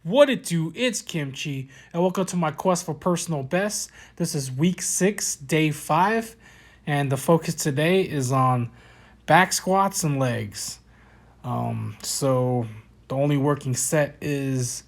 What it do? It's Kimchi, and welcome to my quest for personal best. This is week 6, day 5, and the focus today is on back squats and legs. So the only working set is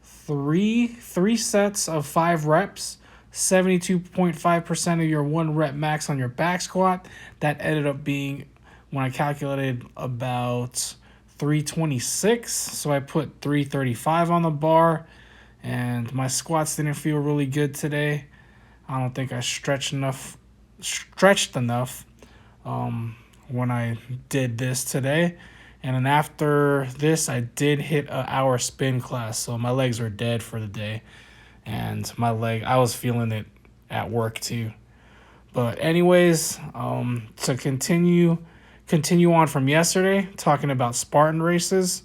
three sets of 5 reps, 72.5% of your 1 rep max on your back squat. That ended up being, when I calculated, about 326. So I put 335 on the bar, and my squats didn't feel really good today. I don't think I stretched enough when I did this today. And then after this, I did hit an hour spin class, so my legs were dead for the day. And I was feeling it at work too. But anyways, to continue on from yesterday, talking about Spartan races.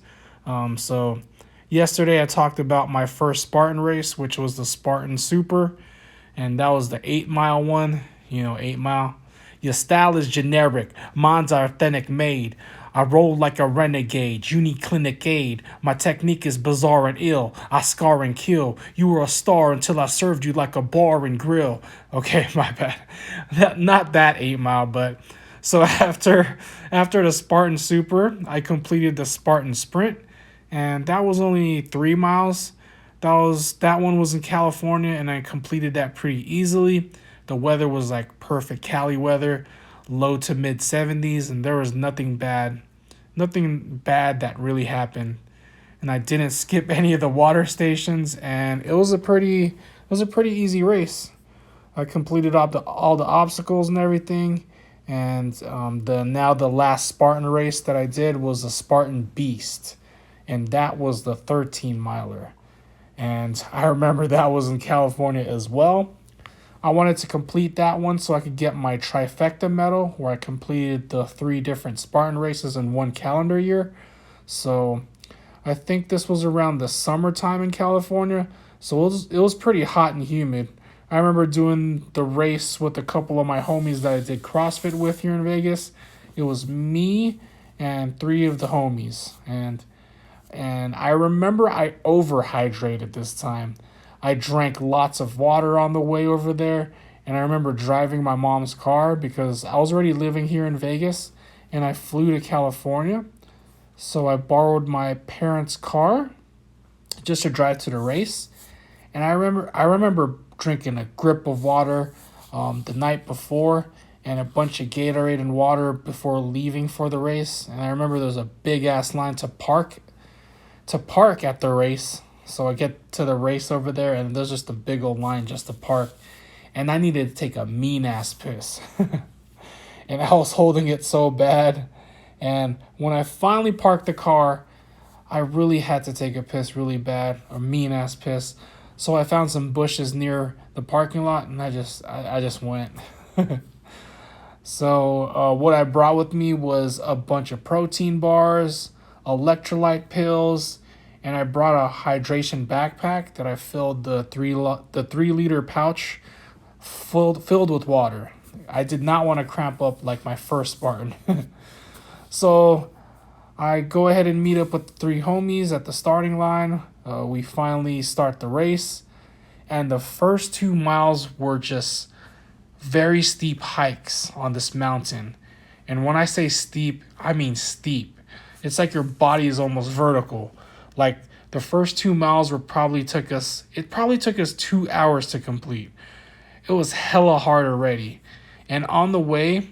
So yesterday I talked about my first Spartan race, which was the Spartan Super, and that was the 8-mile one. 8 mile. Your style is generic, mine's authentic made. I roll like a renegade, uniclinic aid. My technique is bizarre and ill. I scar and kill. You were a star until I served you like a bar and grill. Okay, my bad. Not that 8 mile, but so after the Spartan Super, I completed the Spartan Sprint, and that was only 3 miles. That one was in California, and I completed that pretty easily. The weather was like perfect Cali weather, low to mid 70s, and there was nothing bad that really happened. And I didn't skip any of the water stations, and it was a pretty easy race. I completed all the obstacles and everything. And the last Spartan race that I did was a Spartan Beast, and that was the 13-miler. And I remember that was in California as well. I wanted to complete that one so I could get my trifecta medal, where I completed the 3 different Spartan races in 1 calendar year. So I think this was around the summertime in California, so it was pretty hot and humid. I remember doing the race with a couple of my homies that I did CrossFit with here in Vegas. It was me and 3 of the homies, and I remember I overhydrated this time. I drank lots of water on the way over there, and I remember driving my mom's car because I was already living here in Vegas, and I flew to California. So I borrowed my parents' car just to drive to the race. And I remember drinking a grip of water the night before, and a bunch of Gatorade and water before leaving for the race. And I remember there was a big ass line to park at the race. So I get to the race over there, and there's just a big old line just to park. And I needed to take a mean ass piss. And I was holding it so bad. And when I finally parked the car, I really had to take a piss really bad, a mean ass piss. So I found some bushes near the parking lot, and I just went. So what I brought with me was a bunch of protein bars, electrolyte pills, and I brought a hydration backpack that I filled the 3-liter pouch filled with water. I did not want to cramp up like my first Spartan. So I go ahead and meet up with the 3 homies at the starting line. We finally start the race, and the first 2 miles were just very steep hikes on this mountain. And when I say steep, I mean steep. It's like your body is almost vertical. Like the first 2 miles probably took us 2 hours to complete. It was hella hard already. And on the way,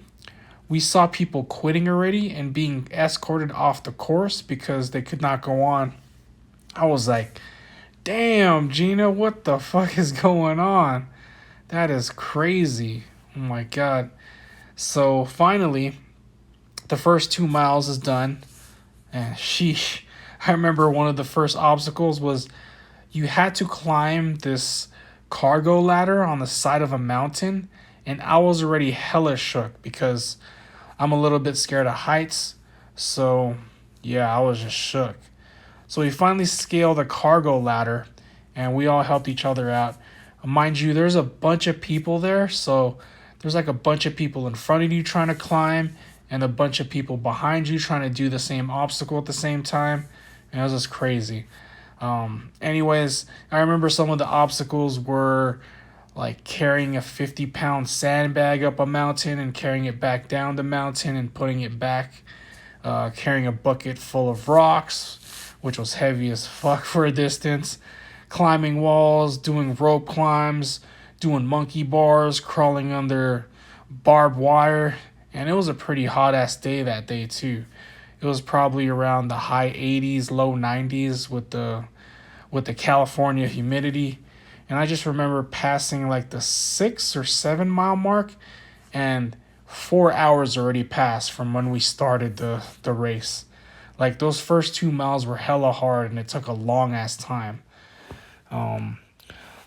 we saw people quitting already and being escorted off the course because they could not go on. I was like, damn, Gina, what the fuck is going on? That is crazy. Oh my God. So finally, the first 2 miles is done. And sheesh. I remember one of the first obstacles was you had to climb this cargo ladder on the side of a mountain. And I was already hella shook because I'm a little bit scared of heights. So yeah, I was just shook. So we finally scaled the cargo ladder, and we all helped each other out. Mind you, there's a bunch of people there, so there's like a bunch of people in front of you trying to climb, and a bunch of people behind you trying to do the same obstacle at the same time. And it was just crazy. Anyways, I remember some of the obstacles were like carrying a 50-pound sandbag up a mountain and carrying it back down the mountain and putting it back, carrying a bucket full of rocks, which was heavy as fuck for a distance, climbing walls, doing rope climbs, doing monkey bars, crawling under barbed wire. And it was a pretty hot ass day that day, too. It was probably around the high 80s, low 90s with the California humidity. And I just remember passing like the 6 or 7 mile mark, and 4 hours already passed from when we started the race. Like those first 2 miles were hella hard, and it took a long ass time. Um,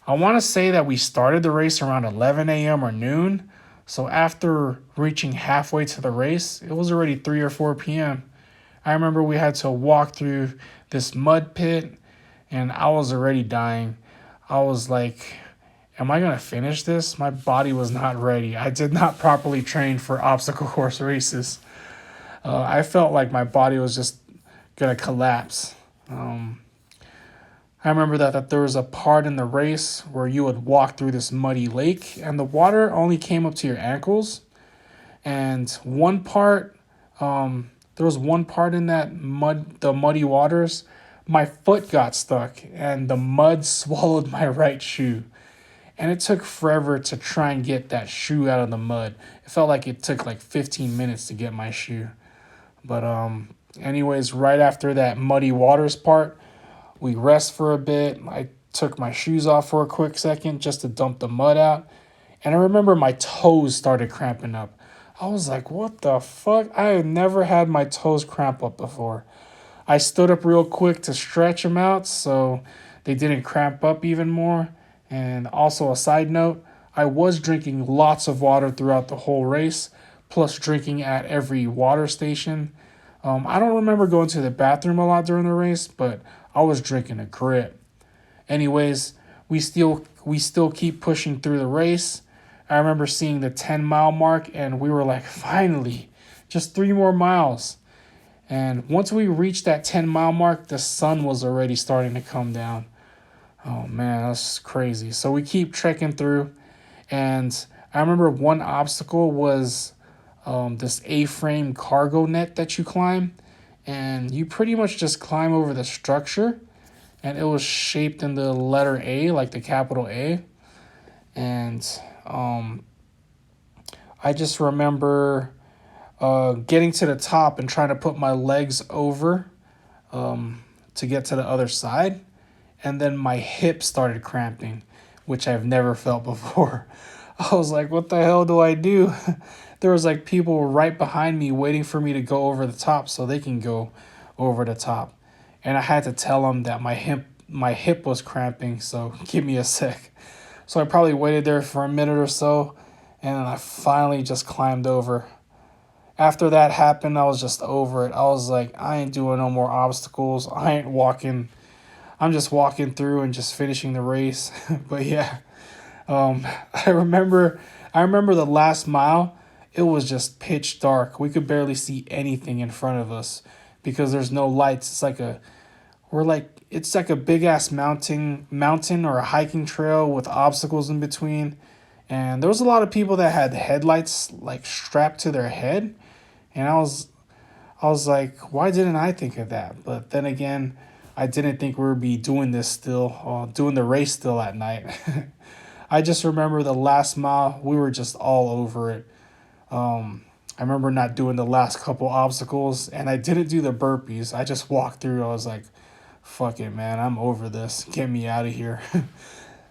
I want to say that we started the race around 11 a.m. or noon. So after reaching halfway to the race, it was already 3 or 4 p.m. I remember we had to walk through this mud pit, and I was already dying. I was like, am I going to finish this? My body was not ready. I did not properly train for obstacle course races. I felt like my body was just going to collapse. I remember that there was a part in the race where you would walk through this muddy lake, and the water only came up to your ankles. And one part, there was one part in that the muddy waters, my foot got stuck, and the mud swallowed my right shoe. And it took forever to try and get that shoe out of the mud. It felt like it took like 15 minutes to get my shoe. But anyways, right after that muddy waters part, we rest for a bit. I took my shoes off for a quick second just to dump the mud out. And I remember my toes started cramping up. I was like, what the fuck? I had never had my toes cramp up before. I stood up real quick to stretch them out so they didn't cramp up even more. And also a side note, I was drinking lots of water throughout the whole race, plus drinking at every water station. I don't remember going to the bathroom a lot during the race, but I was drinking a grip. Anyways, we still keep pushing through the race. I remember seeing the 10-mile mark, and we were like, finally, just 3 more miles. And once we reached that 10-mile mark, the sun was already starting to come down. Oh man, that's crazy. So we keep trekking through, and I remember one obstacle was this A-frame cargo net that you climb, and you pretty much just climb over the structure, and it was shaped in the letter A, like the capital A. And I just remember getting to the top and trying to put my legs over to get to the other side. And then my hip started cramping, which I've never felt before. I was like, what the hell do I do? There was like people right behind me waiting for me to go over the top so they can go over the top. And I had to tell them that my hip was cramping, so give me a sec. So I probably waited there for a minute or so, and then I finally just climbed over. After that happened, I was just over it. I was like, I ain't doing no more obstacles. I ain't walking. I'm just walking through and just finishing the race. But yeah, I remember the last mile. It was just pitch dark. We could barely see anything in front of us because there's no lights. It's like a big ass mountain or a hiking trail with obstacles in between. And there was a lot of people that had headlights like strapped to their head. And I was like, why didn't I think of that? But then again, I didn't think we would be doing this still, doing the race still at night. I just remember the last mile, we were just all over it. I remember not doing the last couple obstacles, and I didn't do the burpees. I just walked through. I was like, fuck it, man. I'm over this. Get me out of here.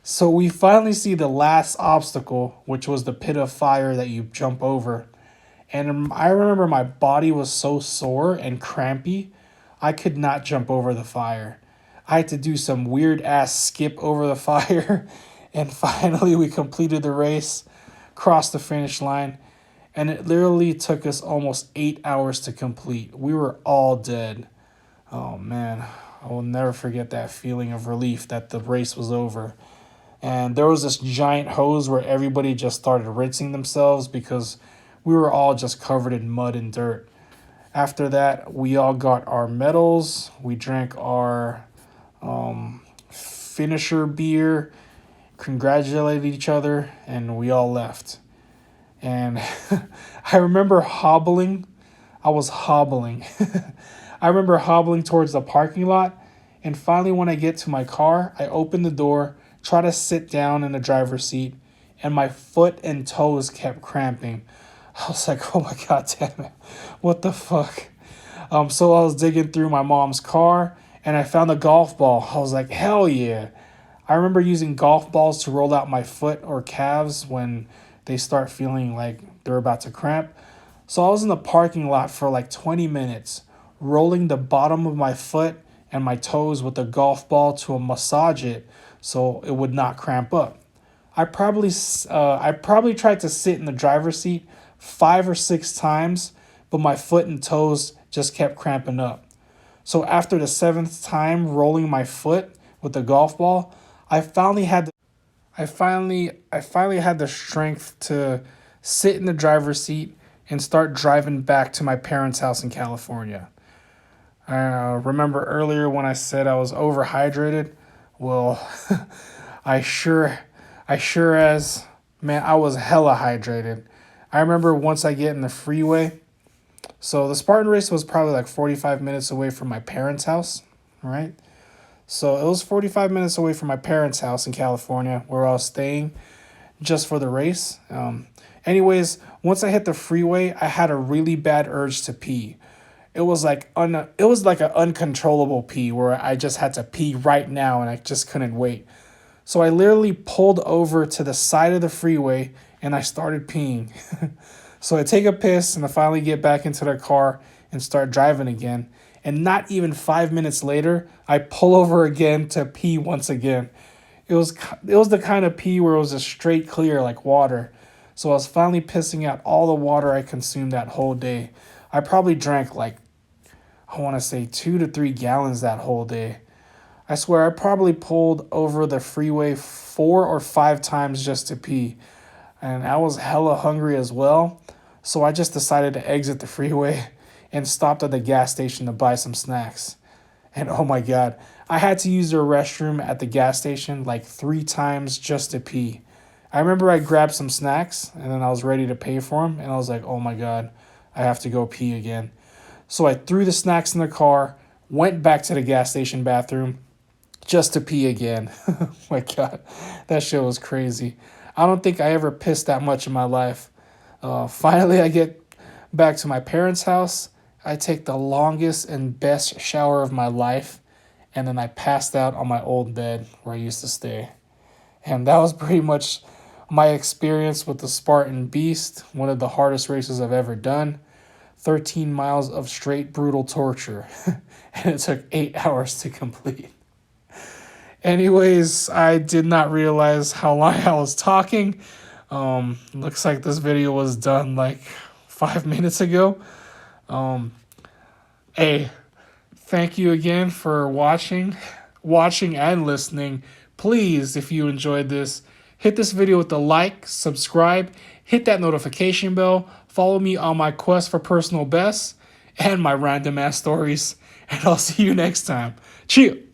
So we finally see the last obstacle, which was the pit of fire that you jump over. And I remember my body was so sore and crampy, I could not jump over the fire. I had to do some weird ass skip over the fire. And finally we completed the race, crossed the finish line. And it literally took us almost 8 hours to complete. We were all dead. Oh man, I will never forget that feeling of relief that the race was over. And there was this giant hose where everybody just started rinsing themselves because we were all just covered in mud and dirt. After that, we all got our medals. We drank our finisher beer, congratulated each other, and we all left. And I remember hobbling. I was hobbling. I remember hobbling towards the parking lot. And finally, when I get to my car, I open the door, try to sit down in the driver's seat, and my foot and toes kept cramping. I was like, oh my God, damn it. What the fuck? So I was digging through my mom's car and I found a golf ball. I was like, hell yeah. I remember using golf balls to roll out my foot or calves when they start feeling like they're about to cramp. So I was in the parking lot for like 20 minutes, rolling the bottom of my foot and my toes with a golf ball to massage it so it would not cramp up. I probably tried to sit in the driver's seat 5 or 6 times, but my foot and toes just kept cramping up. So after the seventh time rolling my foot with the golf ball, I finally had the strength to sit in the driver's seat and start driving back to my parents' house in California. I remember earlier when I said I was overhydrated. Well, I sure, I was hella hydrated. I remember once I get in the freeway. So the Spartan race was probably like 45 minutes away from my parents' house, right? So it was 45 minutes away from my parents' house in California where I was staying just for the race. Anyways, once I hit the freeway, I had a really bad urge to pee. It was like an uncontrollable pee where I just had to pee right now and I just couldn't wait. So I literally pulled over to the side of the freeway and I started peeing. So I take a piss and I finally get back into the car and start driving again. And not even 5 minutes later, I pull over again to pee once again. It was the kind of pee where it was just straight clear like water. So I was finally pissing out all the water I consumed that whole day. I probably drank like, I want to say 2 to 3 gallons that whole day. I swear I probably pulled over the freeway 4 or 5 times just to pee. And I was hella hungry as well. So I just decided to exit the freeway and stopped at the gas station to buy some snacks. And oh my God, I had to use the restroom at the gas station like 3 times just to pee. I remember I grabbed some snacks and then I was ready to pay for them. And I was like, oh my God, I have to go pee again. So I threw the snacks in the car, went back to the gas station bathroom just to pee again. Oh my God, that shit was crazy. I don't think I ever pissed that much in my life. Finally, I get back to my parents' house. I take the longest and best shower of my life, and then I passed out on my old bed where I used to stay. And that was pretty much my experience with the Spartan Beast, one of the hardest races I've ever done. 13 miles of straight brutal torture, and it took 8 hours to complete. Anyways, I did not realize how long I was talking. Looks like this video was done like 5 minutes ago. Hey, thank you again for watching and listening. Please, if you enjoyed this, hit this video with a like, subscribe, hit that notification bell, follow me on my quest for personal bests and my random ass stories, and I'll see you next time. Cheers.